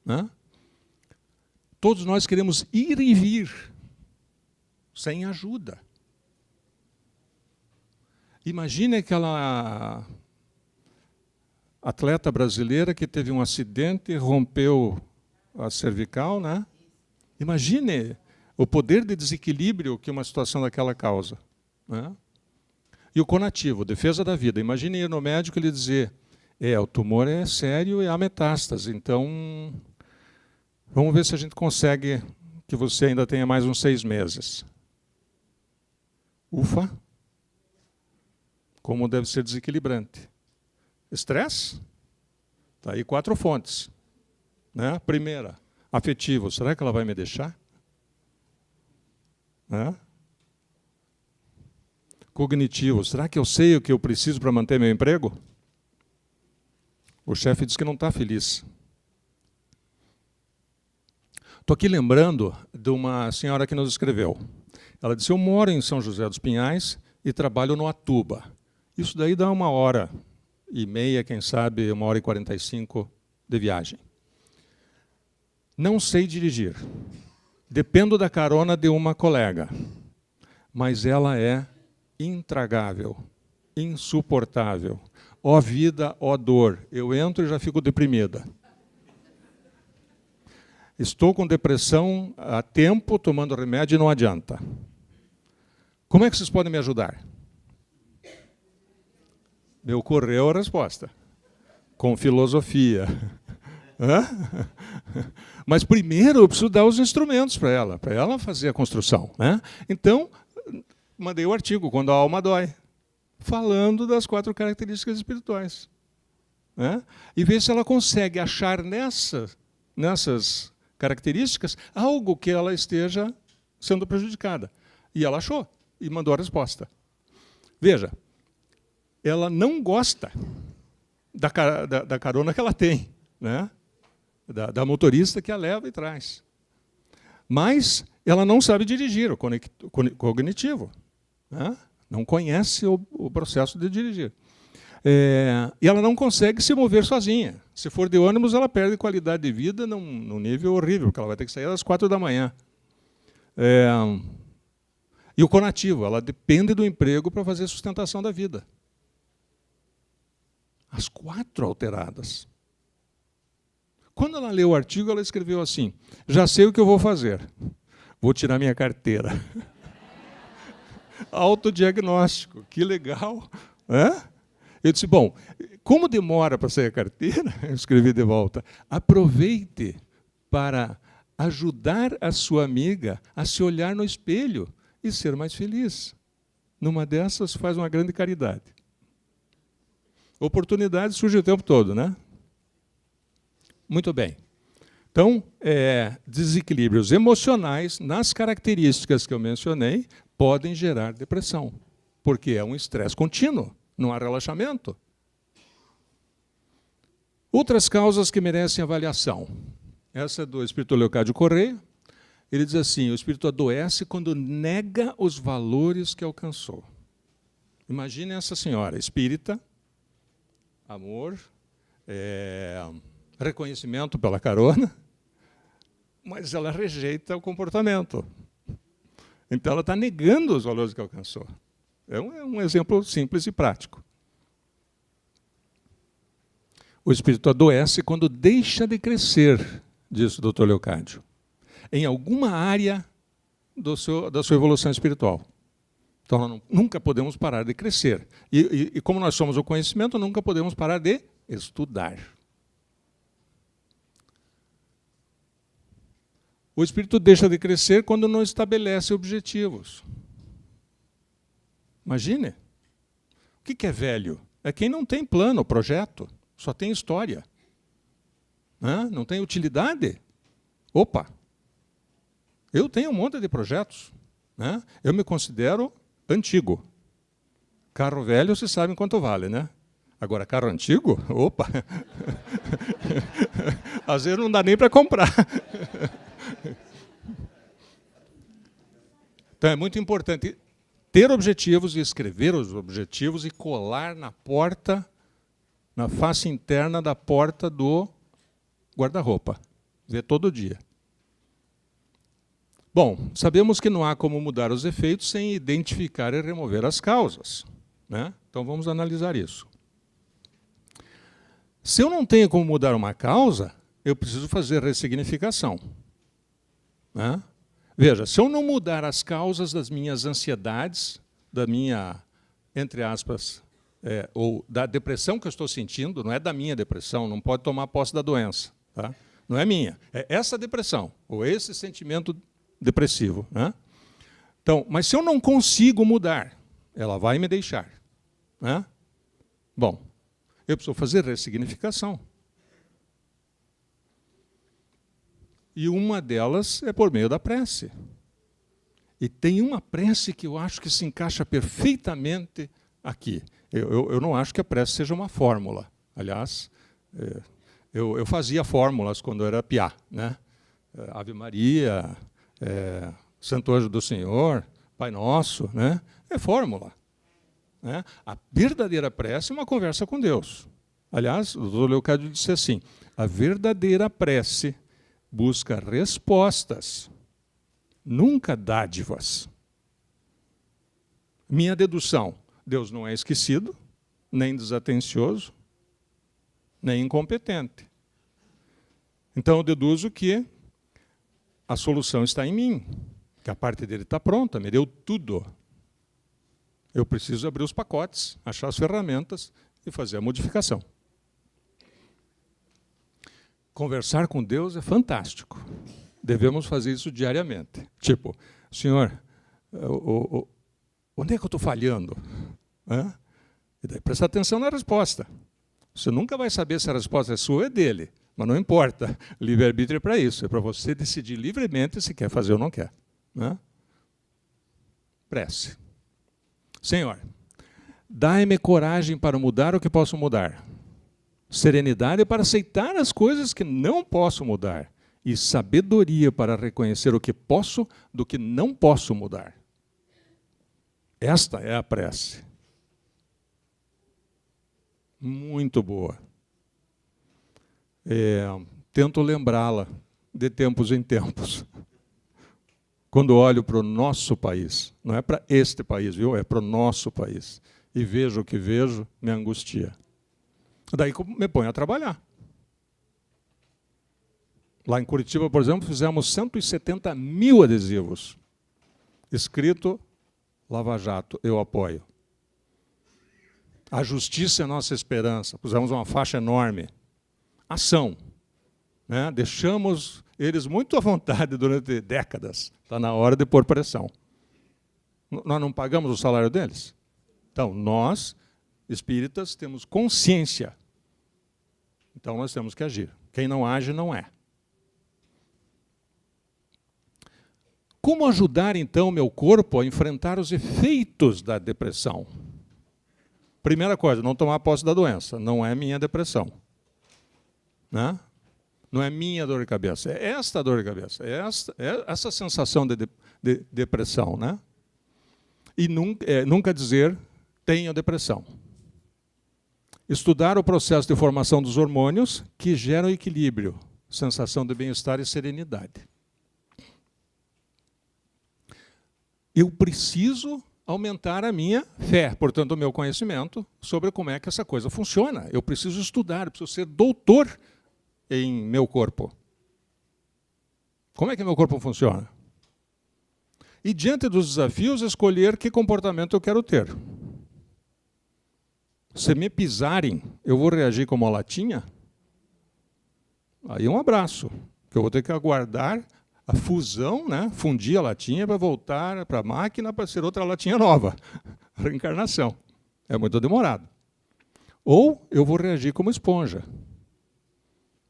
Né? Todos nós queremos ir e vir sem ajuda. Imagine aquela atleta brasileira que teve um acidente e rompeu a cervical, né? Imagine o poder de desequilíbrio que uma situação daquela causa. Né? E o conativo, defesa da vida. Imagine ir no médico e lhe dizer, o tumor é sério e há metástase, então vamos ver se a gente consegue que você ainda tenha mais uns 6 meses. Ufa! Como deve ser desequilibrante. Estresse? Está aí 4 fontes. Né? Primeira, afetivo. Será que ela vai me deixar? Né? Cognitivo. Será que eu sei o que eu preciso para manter meu emprego? O chefe diz que não está feliz. Estou aqui lembrando de uma senhora que nos escreveu. Ela disse, eu moro em São José dos Pinhais e trabalho no Atuba. Isso daí dá 1h30, quem sabe 1h45 de viagem. Não sei dirigir. Dependo da carona de uma colega. Mas ela é intragável, insuportável. Ó vida, ó dor. Eu entro e já fico deprimida. Estou com depressão há tempo, tomando remédio e não adianta. Como é que vocês podem me ajudar? Me ocorreu a resposta. Com filosofia. Mas primeiro eu preciso dar os instrumentos para ela fazer a construção. Né? Então, mandei o artigo, Quando a Alma Dói, falando das 4 características espirituais. Né? E ver se ela consegue achar nessas características algo que ela esteja sendo prejudicada. E ela achou, e mandou a resposta. Veja, ela não gosta da carona que ela tem, né? Da motorista que a leva e traz. Mas ela não sabe dirigir, o cognitivo. Né? Não conhece o processo de dirigir. E ela não consegue se mover sozinha. Se for de ônibus, ela perde qualidade de vida num nível horrível, porque ela vai ter que sair às 4 da manhã. E o conativo, ela depende do emprego para fazer a sustentação da vida. As 4 alteradas. Quando ela leu o artigo, ela escreveu assim, já sei o que eu vou fazer. Vou tirar minha carteira. Autodiagnóstico, que legal. Eu disse, bom, como demora para sair a carteira, eu escrevi de volta, aproveite para ajudar a sua amiga a se olhar no espelho e ser mais feliz. Numa dessas, faz uma grande caridade. Oportunidade surge o tempo todo, né? Muito bem. Então, desequilíbrios emocionais, nas características que eu mencionei, podem gerar depressão, porque é um estresse contínuo, não há relaxamento. Outras causas que merecem avaliação. Essa é do espírito Leocádio Correia. Ele diz assim, o espírito adoece quando nega os valores que alcançou. Imagine essa senhora, espírita, amor, reconhecimento pela carona, mas ela rejeita o comportamento. Então, ela está negando os valores que alcançou. É um exemplo simples e prático. O espírito adoece quando deixa de crescer, diz o Dr. Leocádio, em alguma área da sua evolução espiritual. Então, nós nunca podemos parar de crescer. E como nós somos o conhecimento, nunca podemos parar de estudar. O espírito deixa de crescer quando não estabelece objetivos. Imagine. O que é velho? É quem não tem plano, projeto, só tem história. Não tem utilidade. Opa! Eu tenho um monte de projetos. Eu me considero antigo. Carro velho, vocês sabem quanto vale, né? Agora, carro antigo? Opa! Às vezes não dá nem para comprar. Então, é muito importante ter objetivos e escrever os objetivos e colar na porta, na face interna da porta do guarda-roupa. Ver todo dia. Bom, sabemos que não há como mudar os efeitos sem identificar e remover as causas, né? Então, vamos analisar isso. Se eu não tenho como mudar uma causa, eu preciso fazer ressignificação. Né? Veja, se eu não mudar as causas das minhas ansiedades, da minha, entre aspas, ou da depressão que eu estou sentindo, não é da minha depressão, não pode tomar posse da doença. Tá? Não é minha, é essa depressão, ou esse sentimento depressivo. Né? Então, mas se eu não consigo mudar, ela vai me deixar. Né? Bom, eu preciso fazer ressignificação. E uma delas é por meio da prece. E tem uma prece que eu acho que se encaixa perfeitamente aqui. Eu não acho que a prece seja uma fórmula. Aliás, eu fazia fórmulas quando eu era piá. Né? Ave Maria, Santo Anjo do Senhor, Pai Nosso. Né? É fórmula. Né? A verdadeira prece é uma conversa com Deus. Aliás, o Dr. Leocádio disse assim, a verdadeira prece busca respostas, nunca dádivas. Minha dedução, Deus não é esquecido, nem desatencioso, nem incompetente. Então eu deduzo que a solução está em mim, que a parte dele está pronta, me deu tudo. Eu preciso abrir os pacotes, achar as ferramentas e fazer a modificação. Conversar com Deus é fantástico. Devemos fazer isso diariamente. Tipo, Senhor, onde é que eu estou falhando? E daí presta atenção na resposta. Você nunca vai saber se a resposta é sua ou é dele. Mas não importa. Livre-arbítrio é para isso. É para você decidir livremente se quer fazer ou não quer. Prece. Senhor, dai-me coragem para mudar o que posso mudar. Serenidade para aceitar as coisas que não posso mudar. E sabedoria para reconhecer o que posso do que não posso mudar. Esta é a prece. Muito boa. Tento lembrá-la de tempos em tempos. Quando olho para o nosso país, não é para este país, viu? É para o nosso país. E vejo o que vejo, me angustia. Daí me ponho a trabalhar. Lá em Curitiba, por exemplo, fizemos 170 mil adesivos. Escrito, Lava Jato, eu apoio. A justiça é nossa esperança. Pusemos uma faixa enorme. Ação. Né? Deixamos eles muito à vontade durante décadas. Está na hora de pôr pressão. Nós não pagamos o salário deles? Então, nós, espíritas, temos consciência. Então, nós temos que agir. Quem não age, não é. Como ajudar, então, o meu corpo a enfrentar os efeitos da depressão? Primeira coisa, não tomar posse da doença. Não é minha depressão. Né? Não é minha dor de cabeça. É esta dor de cabeça. É essa sensação de depressão. Né? E nunca dizer, tenho depressão. Estudar o processo de formação dos hormônios que geram equilíbrio, sensação de bem-estar e serenidade. Eu preciso aumentar a minha fé, portanto, o meu conhecimento sobre como é que essa coisa funciona. Eu preciso estudar, eu preciso ser doutor em meu corpo. Como é que meu corpo funciona? E, diante dos desafios, escolher que comportamento eu quero ter. Se me pisarem, eu vou reagir como uma latinha? Aí um abraço, que eu vou ter que aguardar a fusão, né? Fundir a latinha para voltar para a máquina para ser outra latinha nova. Reencarnação. É muito demorado. Ou eu vou reagir como esponja.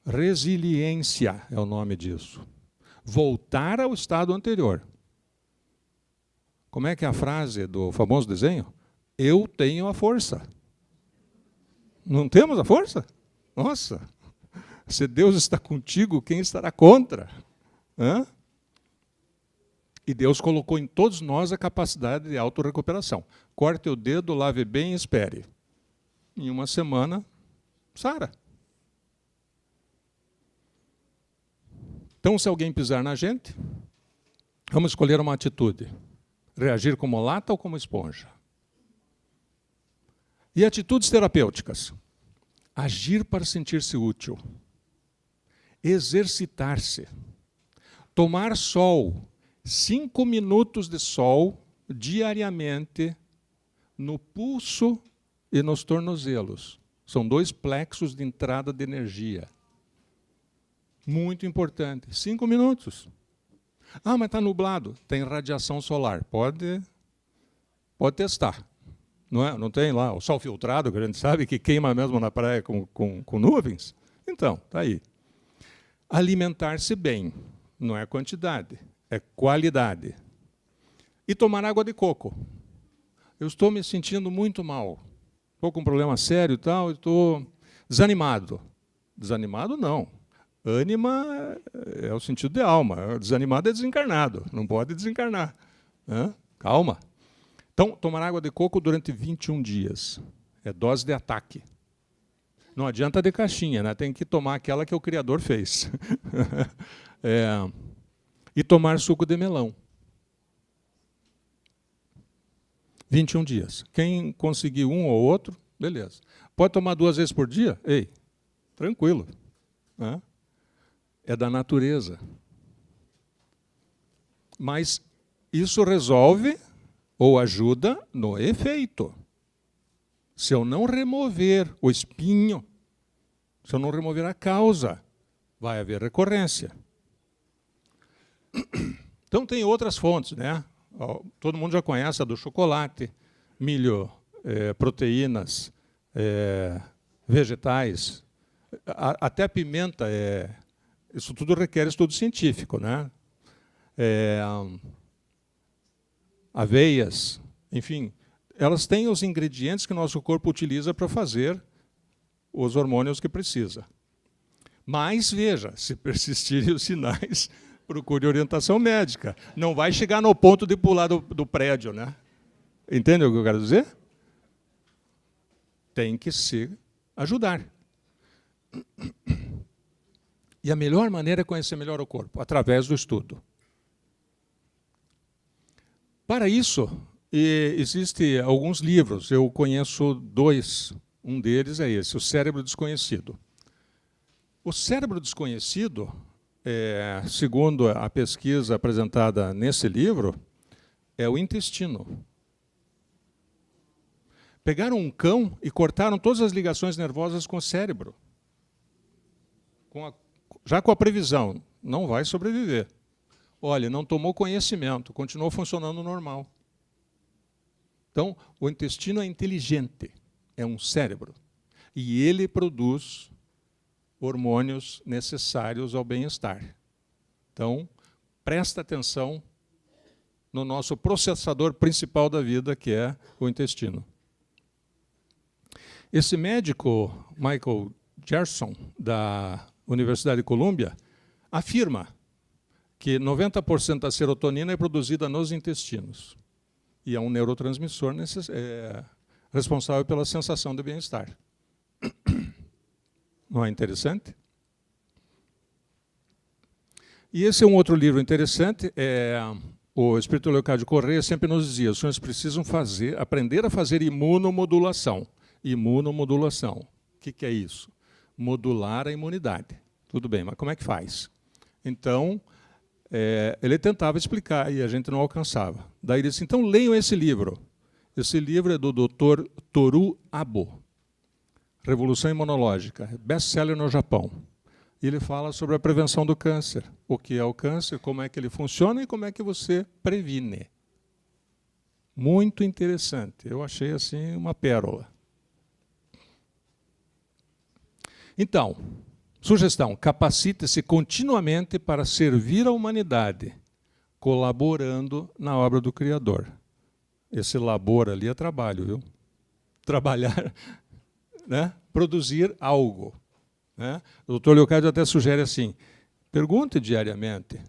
Resiliência é o nome disso. Voltar ao estado anterior. Como é que é a frase do famoso desenho? Eu tenho a força. Não temos a força? Nossa! Se Deus está contigo, quem estará contra? Hã? E Deus colocou em todos nós a capacidade de autorrecuperação. Corte o dedo, lave bem e espere. Em uma semana, sara. Então, se alguém pisar na gente, vamos escolher uma atitude. Reagir como lata ou como esponja. E atitudes terapêuticas. Agir para sentir-se útil. Exercitar-se. Tomar sol. 5 minutos de sol diariamente no pulso e nos tornozelos. São 2 plexos de entrada de energia. Muito importante. 5 minutos. Ah, mas está nublado. Tem radiação solar. Pode testar. Não tem lá o sol filtrado, que a gente sabe que queima mesmo na praia com nuvens? Então, está aí. Alimentar-se bem. Não é quantidade, é qualidade. E tomar água de coco. Eu estou me sentindo muito mal. Estou com um problema sério e tal, estou desanimado. Desanimado, não. Ânima é o sentido de alma. Desanimado é desencarnado. Não pode desencarnar. Calma. Então, tomar água de coco durante 21 dias. É dose de ataque. Não adianta de caixinha, né? Tem que tomar aquela que o Criador fez. E tomar suco de melão. 21 dias. Quem conseguir um ou outro, beleza. Pode tomar 2 vezes por dia? Ei, tranquilo. É da natureza. Mas isso resolve ou ajuda no efeito. Se eu não remover o espinho, se eu não remover a causa, vai haver recorrência. Então tem outras fontes, né? Todo mundo já conhece a do chocolate, milho, proteínas, vegetais, até pimenta. Isso tudo requer estudo científico, né? Aveias, enfim, elas têm os ingredientes que o nosso corpo utiliza para fazer os hormônios que precisa. Mas, veja, se persistirem os sinais, procure orientação médica. Não vai chegar no ponto de pular do prédio, né? Entende o que eu quero dizer? Tem que se ajudar. E a melhor maneira é conhecer melhor o corpo, através do estudo. Para isso, existem alguns livros. Eu conheço 2. Um deles é esse, O Cérebro Desconhecido. O cérebro desconhecido, segundo a pesquisa apresentada nesse livro, é o intestino. Pegaram um cão e cortaram todas as ligações nervosas com o cérebro. Já com a previsão, não vai sobreviver. Olha, não tomou conhecimento, continuou funcionando normal. Então, o intestino é inteligente, é um cérebro. E ele produz hormônios necessários ao bem-estar. Então, presta atenção no nosso processador principal da vida, que é o intestino. Esse médico, Michael Gerson, da Universidade de Colômbia, afirma que 90% da serotonina é produzida nos intestinos. E é um neurotransmissor responsável pela sensação de bem-estar. Não é interessante? E esse é um outro livro interessante. O espírito Leocádio Corrêa sempre nos dizia: os senhores precisam aprender a fazer imunomodulação. Imunomodulação. O que é isso? Modular a imunidade. Tudo bem, mas como é que faz? Então, ele tentava explicar e a gente não alcançava. Daí ele disse: então leiam esse livro. Esse livro é do Dr. Toru Abo, Revolução Imunológica, best-seller no Japão. E ele fala sobre a prevenção do câncer. O que é o câncer, como é que ele funciona e como é que você previne. Muito interessante. Eu achei assim uma pérola. Então, sugestão: capacite-se continuamente para servir a humanidade, colaborando na obra do Criador. Esse labor ali é trabalho, viu? Trabalhar, né? Produzir algo. Né? O Dr. Leocádio até sugere assim: pergunte diariamente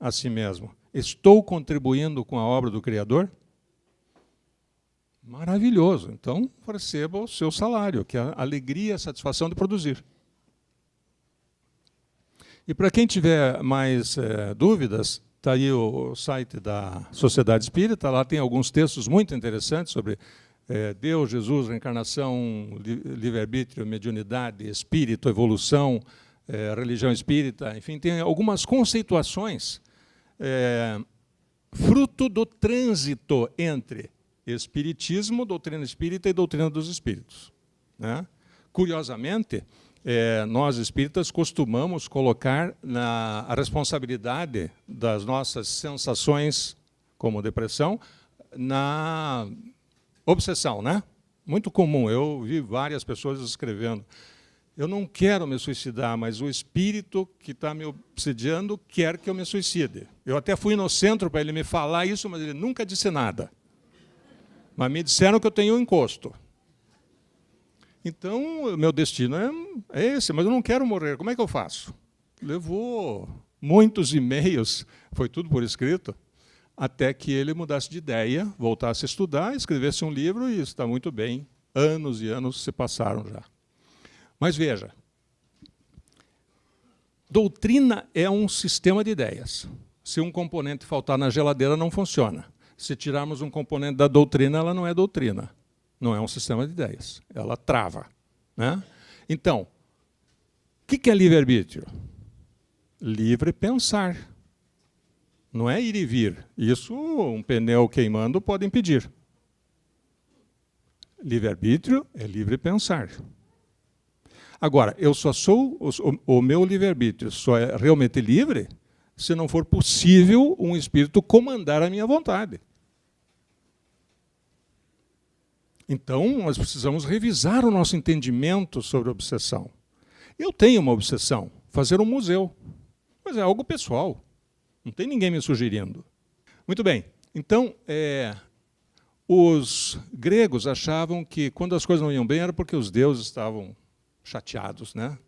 a si mesmo: estou contribuindo com a obra do Criador? Maravilhoso. Então, receba o seu salário, que é a alegria e a satisfação de produzir. E para quem tiver mais dúvidas, está aí o site da Sociedade Espírita. Lá tem alguns textos muito interessantes sobre Deus, Jesus, reencarnação, livre-arbítrio, mediunidade, espírito, evolução, religião espírita. Enfim, tem algumas conceituações fruto do trânsito entre espiritismo, doutrina espírita e doutrina dos espíritos. Né? Curiosamente, nós espíritas costumamos colocar a responsabilidade das nossas sensações, como depressão, na obsessão, né? Muito comum. Eu vi várias pessoas escrevendo: eu não quero me suicidar, mas o espírito que está me obsediando quer que eu me suicide. Eu até fui no centro para ele me falar isso, mas ele nunca disse nada. Mas me disseram que eu tenho um encosto. Então, o meu destino é esse, mas eu não quero morrer. Como é que eu faço? Levou muitos e-mails, foi tudo por escrito, até que ele mudasse de ideia, voltasse a estudar, escrevesse um livro, e está muito bem. Anos e anos se passaram já. Mas veja, doutrina é um sistema de ideias. Se um componente faltar na geladeira, não funciona. Se tirarmos um componente da doutrina, ela não é doutrina. Não é um sistema de ideias. Ela trava. Né? Então, o que é livre-arbítrio? Livre pensar. Não é ir e vir. Isso, um pneu queimando pode impedir. Livre-arbítrio é livre pensar. Agora, eu só sou, o meu livre-arbítrio só é realmente livre se não for possível um espírito comandar a minha vontade. Então, nós precisamos revisar o nosso entendimento sobre obsessão. Eu tenho uma obsessão, fazer um museu, mas é algo pessoal. Não tem ninguém me sugerindo. Muito bem. Então, os gregos achavam que quando as coisas não iam bem era porque os deuses estavam chateados, né?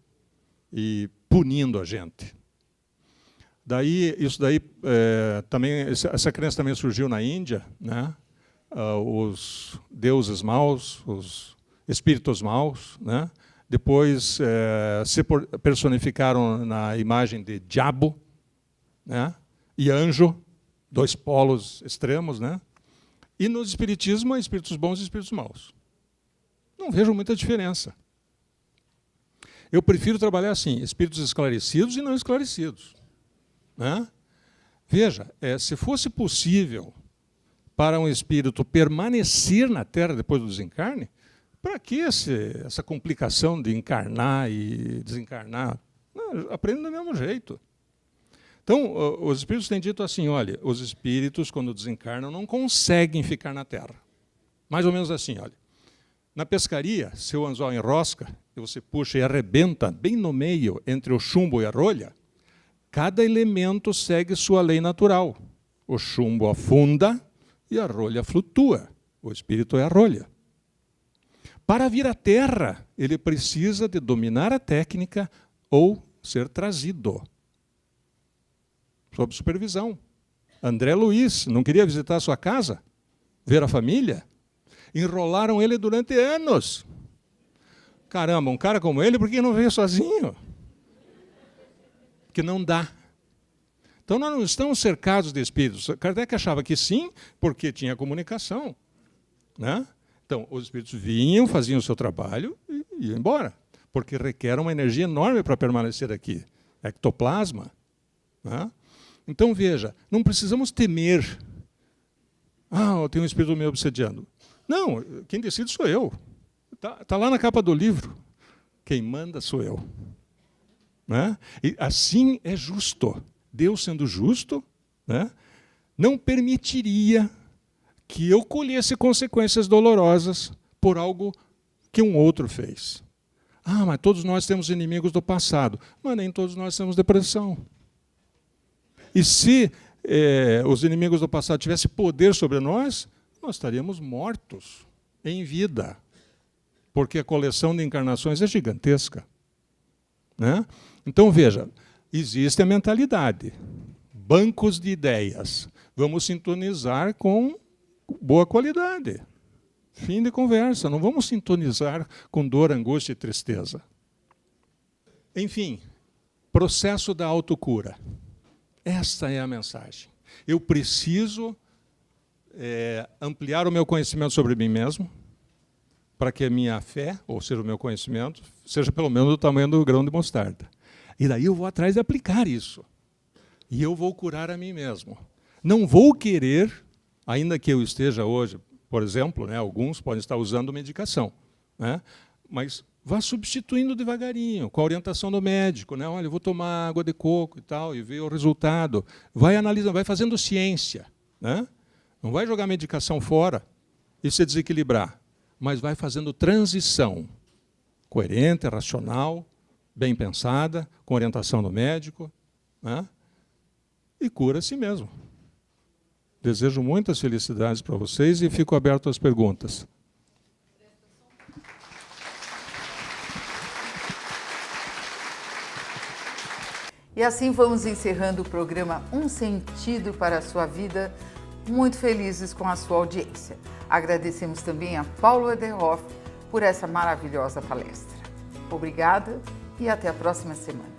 E punindo a gente. Isso daí também, essa crença também surgiu na Índia, né? Os deuses maus, os espíritos maus, né? Depois se personificaram na imagem de diabo, né? E anjo, dois polos extremos, né? E no espiritismo, há espíritos bons e espíritos maus. Não vejo muita diferença. Eu prefiro trabalhar assim, espíritos esclarecidos e não esclarecidos. Né? Veja, se fosse possível para um espírito permanecer na Terra depois do desencarne, para que essa complicação de encarnar e desencarnar? Não, aprende do mesmo jeito. Então, os espíritos têm dito assim: olha, os espíritos, quando desencarnam, não conseguem ficar na Terra. Mais ou menos assim, olha. Na pescaria, se o anzol enrosca, e você puxa e arrebenta bem no meio, entre o chumbo e a rolha, cada elemento segue sua lei natural. O chumbo afunda e a rolha flutua. O espírito é a rolha. Para vir à Terra, ele precisa de dominar a técnica ou ser trazido. Sob supervisão. André Luiz não queria visitar a sua casa? Ver a família? Enrolaram ele durante anos. Caramba, um cara como ele, por que não veio sozinho? Porque não dá. Então nós não estamos cercados de espíritos. Kardec achava que sim, porque tinha comunicação. Né? Então, os espíritos vinham, faziam o seu trabalho e iam embora. Porque requer uma energia enorme para permanecer aqui. Ectoplasma. Né? Então, veja, não precisamos temer. Eu tenho um espírito me obsediando. Não, quem decide sou eu. Está lá na capa do livro. Quem manda sou eu. Né? E assim é justo. Deus, sendo justo, né, não permitiria que eu colhesse consequências dolorosas por algo que um outro fez. Mas todos nós temos inimigos do passado. Mas nem todos nós temos depressão. E se os inimigos do passado tivessem poder sobre nós, nós estaríamos mortos em vida. Porque a coleção de encarnações é gigantesca. Né? Então, veja, existe a mentalidade. Bancos de ideias. Vamos sintonizar com boa qualidade. Fim de conversa. Não vamos sintonizar com dor, angústia e tristeza. Enfim, processo da autocura. Esta é a mensagem. Eu preciso ampliar o meu conhecimento sobre mim mesmo, para que a minha fé, ou seja, o meu conhecimento, seja pelo menos do tamanho do grão de mostarda. E daí eu vou atrás de aplicar isso. E eu vou curar a mim mesmo. Não vou querer, ainda que eu esteja hoje, por exemplo, né, alguns podem estar usando medicação, né, mas vá substituindo devagarinho, com a orientação do médico. Né? Olha, eu vou tomar água de coco e tal, e ver o resultado. Vai analisando, vai fazendo ciência. Né? Não vai jogar medicação fora e se desequilibrar, mas vai fazendo transição coerente, racional, bem pensada, com orientação do médico, né? E cura a si mesmo. Desejo muitas felicidades para vocês e fico aberto às perguntas. E assim vamos encerrando o programa Um Sentido para a Sua Vida, muito felizes com a sua audiência. Agradecemos também a Paulo Ederhoff por essa maravilhosa palestra. Obrigada e até a próxima semana.